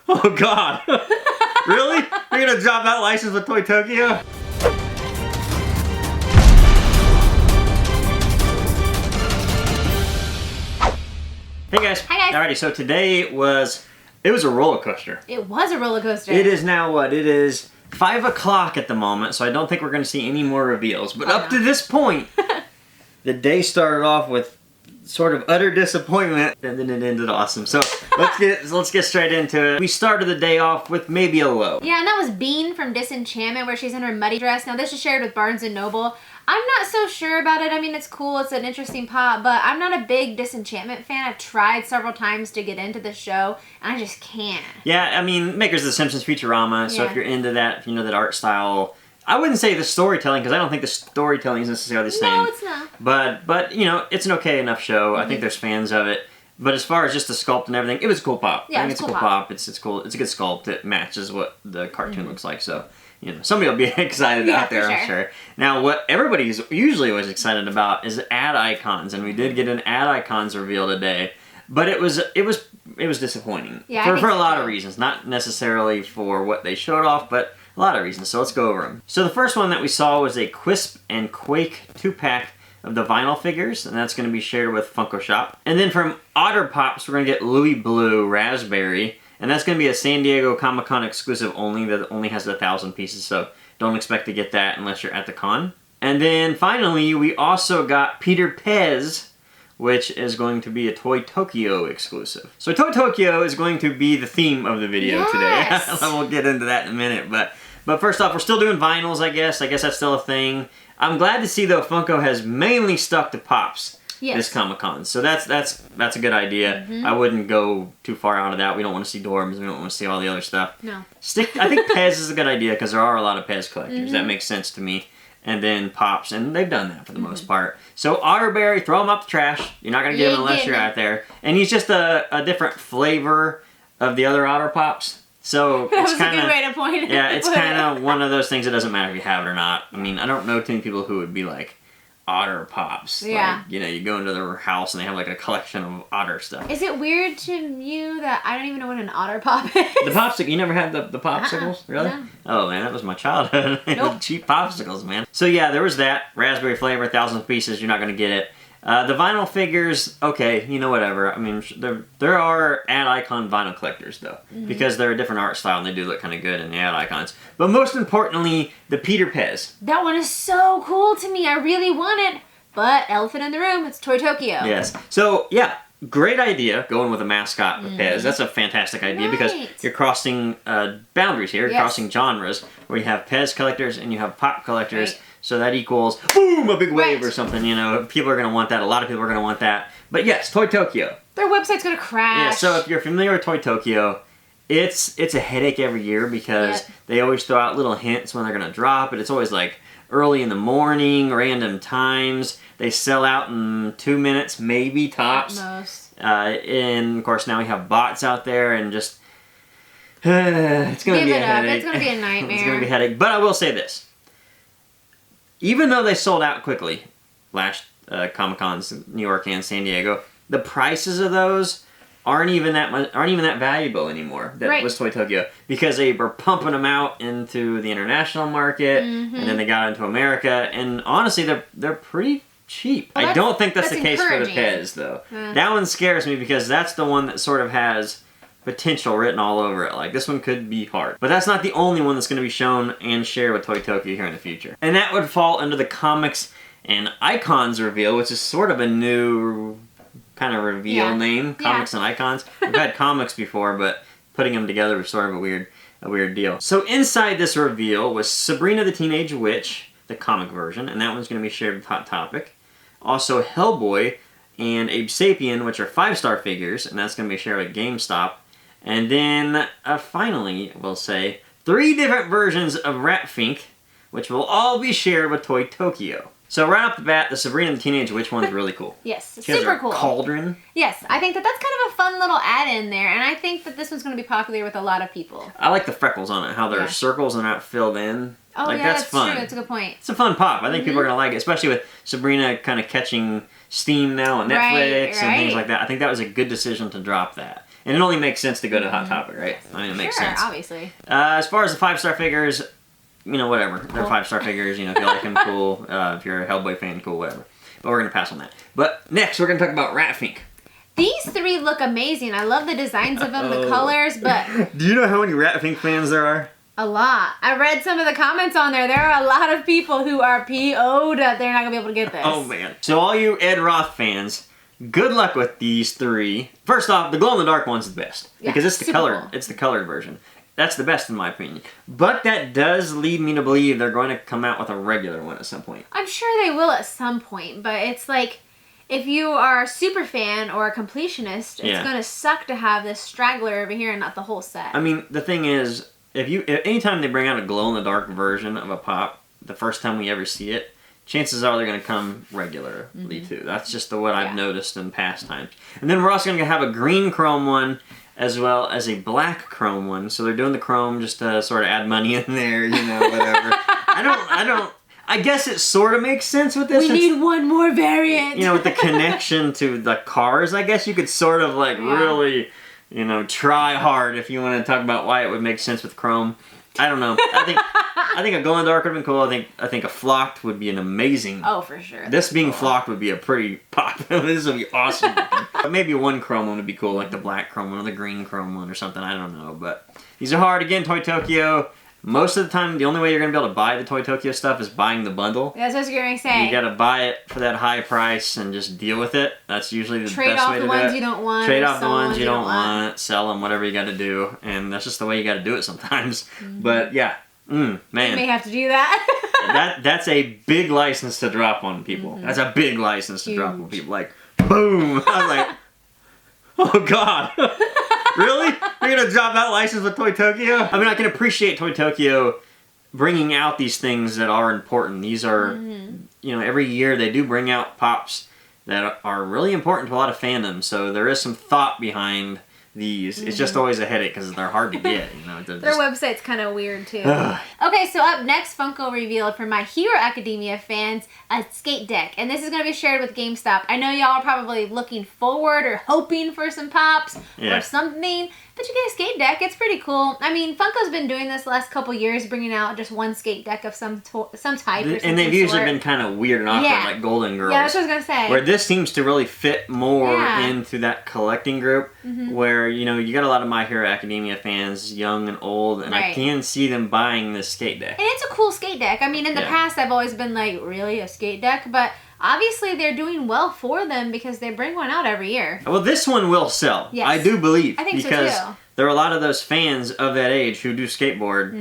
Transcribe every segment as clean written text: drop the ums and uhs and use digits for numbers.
Oh God! Really? You're gonna drop that license with Toy Tokyo? Hey guys. Hi guys. Alrighty, so today it was a roller coaster. It was a roller coaster. It is now what? It is 5 o'clock at the moment, so I don't think we're gonna see any more reveals. But up to this point, the day started off with sort of utter disappointment, and then it ended awesome. So let's get straight into it. We started the day off with maybe a low. Yeah, and that was Bean from Disenchantment, where she's in her muddy dress. Now this is shared with Barnes & Noble. I'm not so sure about it. I mean, it's cool. It's an interesting pop, but I'm not a big Disenchantment fan. I've tried several times to get into the show, and I just can't. Yeah, I mean, makers of the Simpsons Futurama, so if you're into that, if you know that art style, I wouldn't say the storytelling, because I don't think the storytelling is necessarily the same. No, it's not. But you know, it's an okay enough show. I think there's fans of it. But as far as just the sculpt and everything, it was a cool pop. Yeah, I think it's a cool pop. It's cool. It's a good sculpt. It matches what the cartoon looks like. So, you know, somebody will be excited out there, I'm sure. Now, what everybody's usually always excited about is ad icons, and we did get an ad icons reveal today. But it was disappointing. Yeah, for a lot of reasons, not necessarily for what they showed off, but a lot of reasons. So let's go over them. So the first one that we saw was a Quisp and Quake 2-pack of the vinyl figures, and that's going to be shared with Funko Shop. And then from Otter Pops, we're going to get Louis Blue Raspberry, and that's going to be a San Diego Comic-Con exclusive only, that only has 1,000 pieces, so don't expect to get that unless you're at the con. And then finally, we also got Peter Pez, which is going to be a Toy Tokyo exclusive. So Toy Tokyo is going to be the theme of the video today. We'll get into that in a minute, but first off, we're still doing vinyls, I guess. I guess that's still a thing. I'm glad to see, though, Funko has mainly stuck to Pops this Comic-Con. So that's a good idea. I wouldn't go too far out of that. We don't want to see Dorms. We don't want to see all the other stuff. No. I think Pez is a good idea because there are a lot of Pez collectors. That makes sense to me. And then Pops, and they've done that for the most part. So Otterberry, throw him up the trash. You're not going to get him unless you're out there. And he's just a different flavor of the other Otter Pops. So that it's was kind a of good way to point it. Yeah, it's kind of one of those things that doesn't matter if you have it or not. I mean, I don't know too many people who would be like Otter Pops. Yeah. Like, you know, you go into their house and they have like a collection of Otter stuff. Is it weird to you that I don't even know what an Otter Pop is? The popsicle, you never had the popsicles? Really? No. Oh man, that was my childhood. Nope. Cheap popsicles, man. So yeah, there was that. Raspberry flavor, 1,000 pieces, you're not going to get it. The vinyl figures, okay, you know, whatever. I mean, there are ad icon vinyl collectors, though, because they're a different art style and they do look kind of good in the ad icons. But most importantly, the Peter Pez. That one is so cool to me. I really want it. But elephant in the room, it's Toy Tokyo. Yes. So, yeah, great idea going with a mascot with Pez. That's a fantastic idea because you're crossing boundaries here. You're crossing genres where you have Pez collectors and you have pop collectors. Right. So that equals, boom, a big wave or something, you know. People are going to want that. A lot of people are going to want that. But yes, Toy Tokyo. Their website's going to crash. Yeah, so if you're familiar with Toy Tokyo, it's a headache every year because they always throw out little hints when they're going to drop it. It's always like early in the morning, random times. They sell out in 2 minutes, maybe tops. At most. And of course, now we have bots out there and just, it's going to be a headache. It's going to be a nightmare. It's going to be a headache. But I will say this. Even though they sold out quickly, last Comic-Cons, New York and San Diego, the prices of those aren't even that valuable anymore. That was Toy Tokyo, because they were pumping them out into the international market, and then they got into America. And honestly, they're pretty cheap. Well, I don't think that's the case for the Pez, though. That one scares me because that's the one that sort of has potential written all over it. Like, this one could be hard. But that's not the only one that's going to be shown and shared with Toy Tokyo here in the future. And that would fall under the Comics and Icons reveal, which is sort of a new kind of reveal name. Comics and Icons. We've had comics before, but putting them together was sort of a weird deal. So inside this reveal was Sabrina the Teenage Witch, the comic version, and that one's going to be shared with Hot Topic. Also Hellboy and Abe Sapien, which are 5-star figures, and that's going to be shared with GameStop. And then, finally, we'll say, 3 different versions of Ratfink, which will all be shared with Toy Tokyo. So right off the bat, the Sabrina the Teenage Witch one's really cool. Yes, she has super her cool. Cauldron. Yes, I think that's kind of a fun little add-in there, and I think that this one's going to be popular with a lot of people. I like the freckles on it, how they're circles and not filled in. Oh, like, yeah, that's fun. True. That's a good point. It's a fun pop. I think people are going to like it, especially with Sabrina kind of catching steam now on Netflix and things like that. I think that was a good decision to drop that. And it only makes sense to go to Hot Topic, right? I mean, it makes sense. Obviously. As far as the 5-star figures, you know, whatever. They're 5-star figures. You know, if you like them, cool. If you're a Hellboy fan, cool, whatever. But we're going to pass on that. But next, we're going to talk about Ratfink. These 3 look amazing. I love the designs of them, the colors, but... Do you know how many Ratfink fans there are? A lot. I read some of the comments on there. There are a lot of people who are PO'd that they're not going to be able to get this. Oh, man. So all you Ed Roth fans, good luck with these 3. First off, the glow-in-the-dark one's the best. Yeah, because it's the colored. cool. It's the colored version. That's the best in my opinion. But that does lead me to believe they're going to come out with a regular one at some point. I'm sure they will at some point, but it's like... If you are a super fan or a completionist, it's going to suck to have this straggler over here and not the whole set. I mean, the thing is, anytime they bring out a glow-in-the-dark version of a pop, the first time we ever see it, chances are they're going to come regularly too. That's just what I've noticed in past times. And then we're also going to have a green chrome one as well as a black chrome one. So they're doing the chrome just to sort of add money in there, you know, whatever. I guess it sort of makes sense with this. We need one more variant. You know, with the connection to the cars, I guess you could sort of like really, you know, try hard if you want to talk about why it would make sense with chrome. I don't know. I think a glow in the dark would have been cool. I think a flocked would be an amazing. Oh, for sure. This being flocked would be a pretty pop. This would be awesome. But maybe one chrome one would be cool, like the black chrome one or the green chrome one or something. I don't know. But these are hard. Again, Toy Tokyo. Most of the time, the only way you're going to be able to buy the Toy Tokyo stuff is buying the bundle. That's what I was going to say. You got to buy it for that high price and just deal with it. That's usually the best way to do it. Trade off the ones you don't want. Trade off the ones you don't want. Sell them, whatever you got to do. And that's just the way you got to do it sometimes. But yeah, man. You may have to do that. That's a big license to drop on people. That's a big license to drop on people. Like, boom. I was like, oh God. Really? You're going to drop that license with Toy Tokyo? I mean, I can appreciate Toy Tokyo bringing out these things that are important. These are, you know, every year they do bring out pops that are really important to a lot of fandoms. So there is some thought behind these. It's just always a headache because they're hard to get. You know, their website's kind of weird too. Okay, so up next, Funko revealed for My Hero Academia fans a skate deck, and this is going to be shared with GameStop. I know y'all are probably looking forward or hoping for some pops or something, but you get a skate deck. It's pretty cool. I mean, Funko's been doing this the last couple years, bringing out just one skate deck of some type or something. And they've usually been kind of weird and awkward, like Golden Girls. Yeah, that's what I was going to say. Where this seems to really fit more into that collecting group, where, you know, you got a lot of My Hero Academia fans, young and old, and I can see them buying this skate deck. And it's a cool skate deck. I mean, in the past, I've always been like, really, a skate deck? But obviously, they're doing well for them because they bring one out every year. Well, this one will sell. Yes. I do believe. I think because so, too. There are a lot of those fans of that age who do skateboard.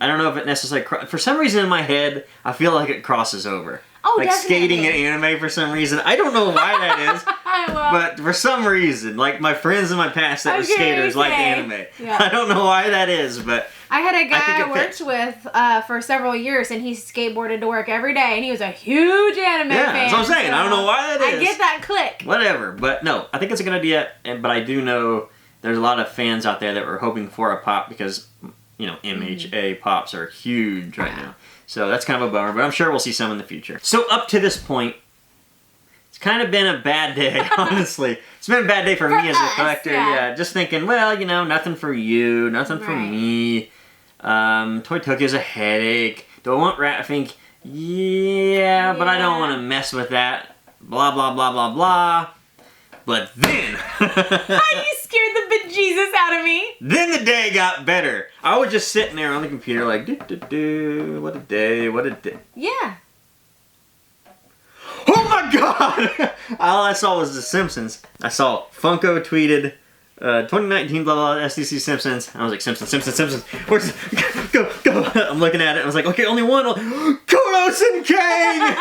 I don't know if it necessarily... For some reason in my head, I feel like it crosses over. Oh, like definitely. Skating and anime for some reason. I don't know why that is. But for some reason, like my friends in my past that were skaters like anime. Yeah. I don't know why that is, but... I had a guy I worked with for several years, and he skateboarded to work every day, and he was a huge anime fan. Yeah, that's what I'm saying. So I don't know why that is. I get that click. Whatever. But no, I think it's a good idea, but I do know there's a lot of fans out there that were hoping for a pop because, you know, MHA pops are huge right now. So that's kind of a bummer, but I'm sure we'll see some in the future. So up to this point, it's kind of been a bad day, honestly. It's been a bad day for me as a collector. Yeah, just thinking, well, you know, nothing for you, nothing for me. Toy Tokyo's a headache. Do I want Ratfink? Yeah, but I don't want to mess with that. Blah, blah, blah, blah, blah. But then... You scared the bejesus out of me. Then the day got better. I was just sitting there on the computer like, what a day, what a day. Yeah. Oh my God! All I saw was The Simpsons. I saw Funko tweeted, 2019 blah blah SDCC Simpsons. I was like, Simpsons. Where's go? I'm looking at it. I was like, okay, only one. Kodos and Kang.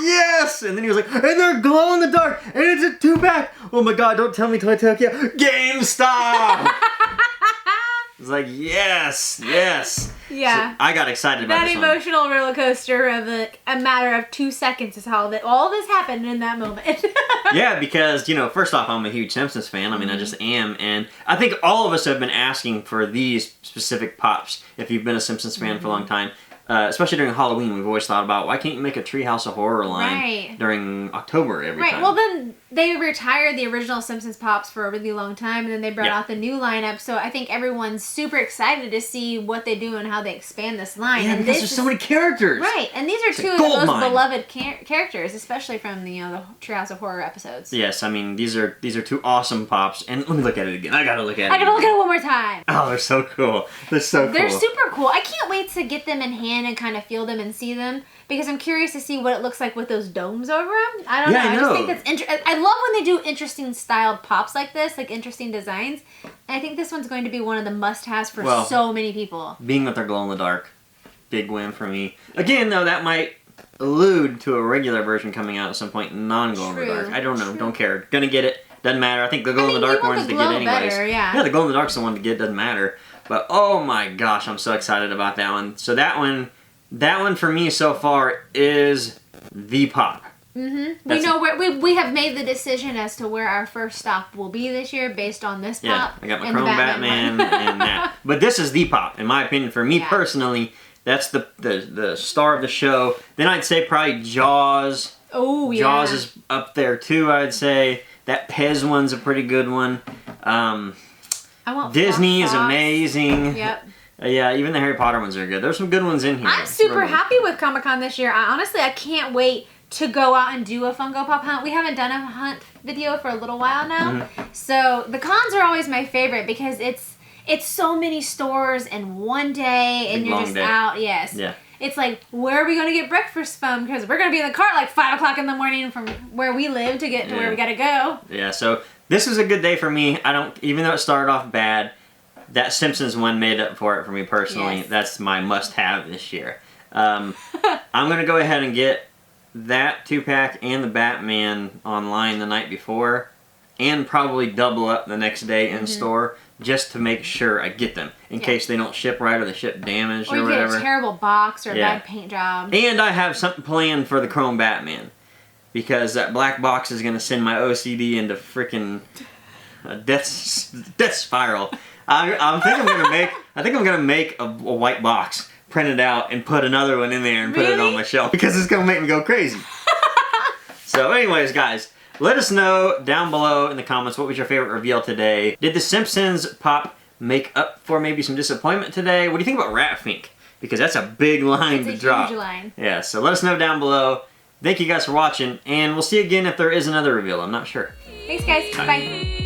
Yes. And then he was like, and they're glow in the dark, and it's a 2-pack. Oh my God! Don't tell me Toy Tokyo. GameStop. I was like, yes. Yeah. So I got excited about this That emotional roller coaster of a matter of 2 seconds is how all this happened in that moment. Yeah, because, you know, first off, I'm a huge Simpsons fan. I mean, I just am. And I think all of us have been asking for these specific pops. If you've been a Simpsons fan for a long time, especially during Halloween, we've always thought about, why can't you make a Treehouse of Horror line during October every time? Right, well then they retired the original Simpsons Pops for a really long time, and then they brought out the new lineup, so I think everyone's super excited to see what they do and how they expand this line. Yeah, and because there's so many characters. Right, and these are two of the most beloved characters, especially from the Treehouse of Horror episodes. Yes, I mean, these are two awesome Pops, and let me look at it again. I gotta look at it. I gotta look at it one more time. Oh, they're so cool. They're so cool. They're super cool. I can't wait to get them in hand and kind of feel them and see them, because I'm curious to see what it looks like with those domes over them. I don't know. I just think that's interesting. I love when they do interesting styled Pops like this, like interesting designs. And I think this one's going to be one of the must-haves for so many people. Being that they're glow-in-the-dark, big win for me. Again, though, that might allude to a regular version coming out at some point, non-glow-in-the-dark. I don't know. Don't care. Gonna get it. Doesn't matter. I think the glow-in-the-dark one's to get anyways. Better, yeah, the glow-in-the-dark's the one to get. Doesn't matter. But oh my gosh, I'm so excited about that one. So that one for me so far is the Pop. Mm-hmm. We know we have made the decision as to where our first stop will be this year based on this Pop. Yeah, I got my Chrome Batman and that. But this is the Pop, in my opinion. For me personally, that's the star of the show. Then I'd say probably Jaws. Oh yeah. Jaws is up there too, I'd say. That Pez one's a pretty good one. Disney is amazing. Yep. Yeah, even the Harry Potter ones are good. There's some good ones in here. I'm super happy with Comic-Con this year. Honestly, I can't wait to go out and do a Funko Pop hunt. We haven't done a hunt video for a little while now. So the cons are always my favorite because it's so many stores in one day and you're just out. Yes. Yeah. It's like, where are we going to get breakfast from? Because we're going to be in the car at like 5 o'clock in the morning from where we live to get to where we got to go. Yeah, so this was a good day for me. Even though it started off bad, that Simpsons one made up for it for me personally. Yes. That's my must-have this year. I'm going to go ahead and get that 2-pack and the Batman online the night before, and probably double up the next day in store, just to make sure I get them in case they don't ship right or they ship damaged or whatever. Or you get a terrible box or a bad paint job. And I have something planned for the Chrome Batman, because that black box is going to send my OCD into freaking death spiral. I think I'm gonna make a white box, print it out, and put another one in there and put it on my shelf, because it's gonna make me go crazy. So anyways, guys, let us know down below in the comments, what was your favorite reveal today? Did the Simpsons Pop make up for maybe some disappointment today? What do you think about Rat Fink? Because that's a big line to drop. It's a huge line. Yeah, so let us know down below. Thank you guys for watching, and we'll see you again if there is another reveal. I'm not sure. Thanks, guys. Bye.